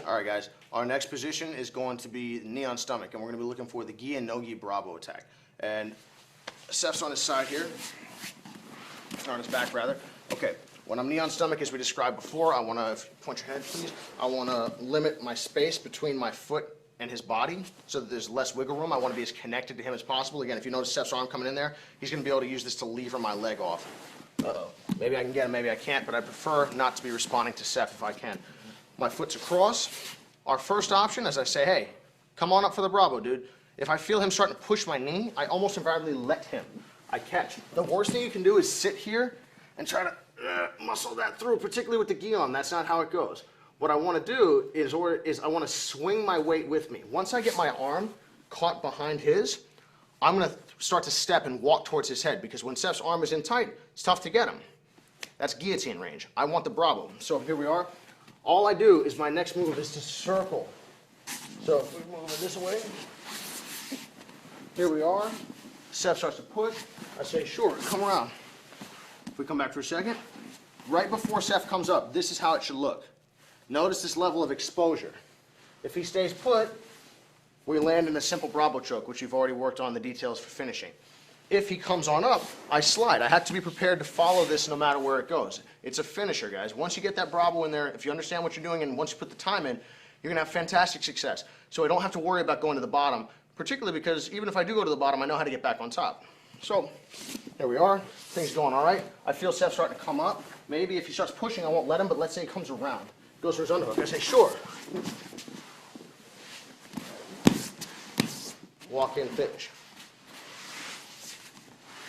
All right, guys. Our next position is going to be knee on stomach, and we're going to be looking for the gi and no gi bravo attack. And Seth's on his side here, or on his back rather. Okay. When I'm knee on stomach, as we described before, I want to, if you point your head, please, I want to limit my space between my foot and his body so that there's less wiggle room. I want to be as connected to him as possible. Again, if you notice Seth's arm coming in there, he's going to be able to use this to lever my leg off. Uh-oh. Maybe I can get him, maybe I can't, but I prefer not to be responding to Seth if I can. My foot's across. Our first option is I say, hey, come on up for the bravo, dude. If I feel him starting to push my knee, I almost invariably let him. I catch. The worst thing you can do is sit here and try to muscle that through, particularly with the gi on. That's not how it goes. What I want to do is I want to swing my weight with me. Once I get my arm caught behind his, I'm going to start to step and walk towards his head, because when Seth's arm is in tight, it's tough to get him. That's guillotine range. I want the bravo. So here we are. All I do is my next move is to circle. So if we move it this way, here we are. Seth starts to push. I say, sure, come around. If we come back for a second, right before Seth comes up, this is how it should look. Notice this level of exposure. If he stays put, we land in a simple bravo choke, which you've already worked on the details for finishing. If he comes on up, I slide. I have to be prepared to follow this no matter where it goes. It's a finisher, guys. Once you get that bravo in there, if you understand what you're doing and once you put the time in, you're going to have fantastic success. So I don't have to worry about going to the bottom, particularly because even if I do go to the bottom, I know how to get back on top. So there we are. Things going all right. I feel Seth starting to come up. Maybe if he starts pushing, I won't let him, but let's say he comes around. Goes for his underhook. I say, sure. Walk in, finish.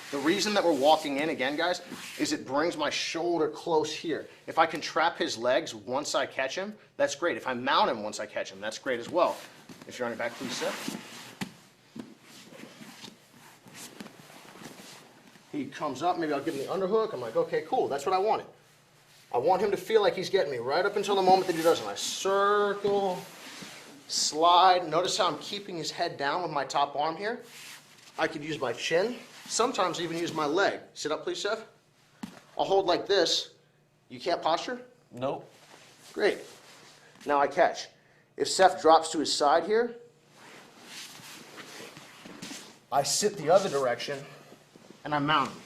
The reason that we're walking in, again, guys, is it brings my shoulder close here. If I can trap his legs once I catch him, that's great. If I mount him once I catch him, that's great as well. If you're on your back, please, Seth. He comes up, maybe I'll give him the underhook. I'm like, okay, cool, that's what I wanted. I want him to feel like he's getting me right up until the moment that he doesn't. I circle, slide. Notice how I'm keeping his head down with my top arm here. I could use my chin. Sometimes even use my leg. Sit up, please, Seth. I'll hold like this. You can't posture? Nope. Great. Now I catch. If Seth drops to his side here, I sit the other direction and I mount him.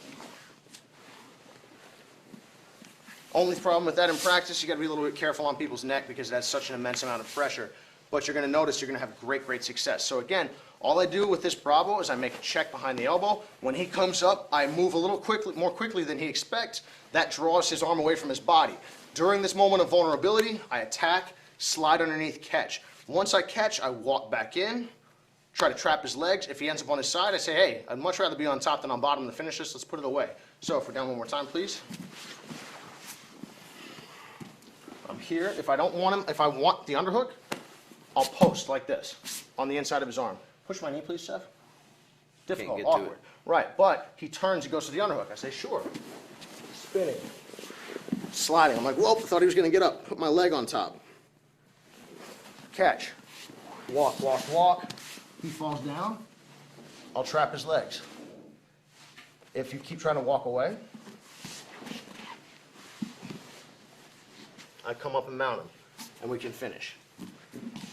Only problem with that in practice, you got to be a little bit careful on people's neck because that's such an immense amount of pressure. But you're going to notice you're going to have great, great success. So again, all I do with this bravo is I make a check behind the elbow. When he comes up, I move a little more quickly than he expects. That draws his arm away from his body. During this moment of vulnerability, I attack, slide underneath, catch. Once I catch, I walk back in, try to trap his legs. If he ends up on his side, I say, hey, I'd much rather be on top than on bottom to finish this. Let's put it away. So if we're down one more time, please. I'm here. If I don't want him, if I want the underhook, I'll post like this on the inside of his arm. Push my knee, please, Seth. Difficult, Can't get awkward. to it. Right, but he turns, he goes to the underhook. I say, sure. Spinning. Sliding. I'm like, whoa, I thought he was going to get up. Put my leg on top. Catch. Walk, walk, walk. He falls down. I'll trap his legs. If you keep trying to walk away, I come up and mount him, and we can finish.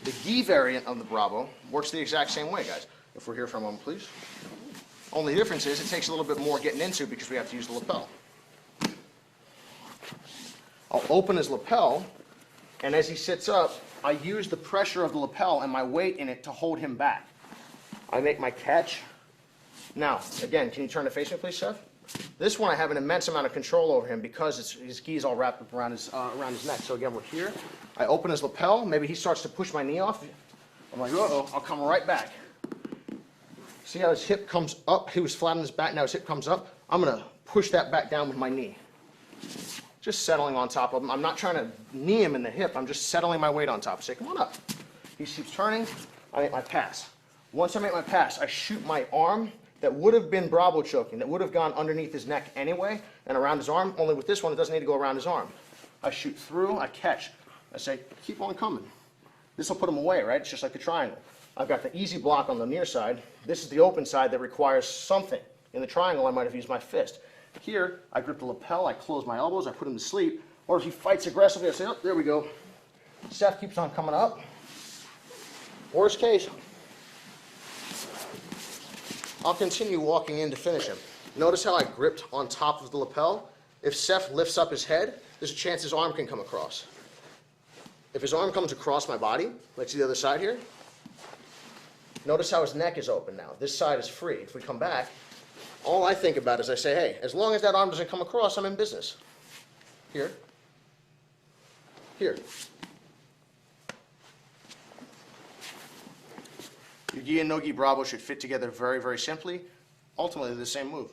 The gi variant of the bravo works the exact same way, guys. If we're here for a moment, please. Only difference is it takes a little bit more getting into because we have to use the lapel. I'll open his lapel, and as he sits up, I use the pressure of the lapel and my weight in it to hold him back. I make my catch. Now, again, can you turn to face me, please, Seth? This one I have an immense amount of control over him because his gi is all wrapped up around his neck. So again, we're here. I open his lapel. Maybe he starts to push my knee off. I'm like, uh-oh, I'll come right back. See how his hip comes up? He was flat on his back. Now his hip comes up. I'm going to push that back down with my knee. Just settling on top of him. I'm not trying to knee him in the hip. I'm just settling my weight on top. Say, come on up. He keeps turning. I make my pass. Once I make my pass, I shoot my arm that would have been bravo choking, that would have gone underneath his neck anyway and around his arm. Only with this one, it doesn't need to go around his arm. I shoot through. I catch. I say, keep on coming. This will put him away, right? It's just like a triangle. I've got the easy block on the near side. This is the open side that requires something. In the triangle, I might have used my fist. Here, I grip the lapel, I close my elbows, I put him to sleep. Or if he fights aggressively, I say, oh, there we go. Seth keeps on coming up. Worst case, I'll continue walking in to finish him. Notice how I gripped on top of the lapel? If Seth lifts up his head, there's a chance his arm can come across. If his arm comes across my body, like see the other side here, notice how his neck is open now. This side is free. If we come back, all I think about is I say, hey, as long as that arm doesn't come across, I'm in business. Here. Here. Your gi and no gi brabo should fit together very, very simply. Ultimately, the same move.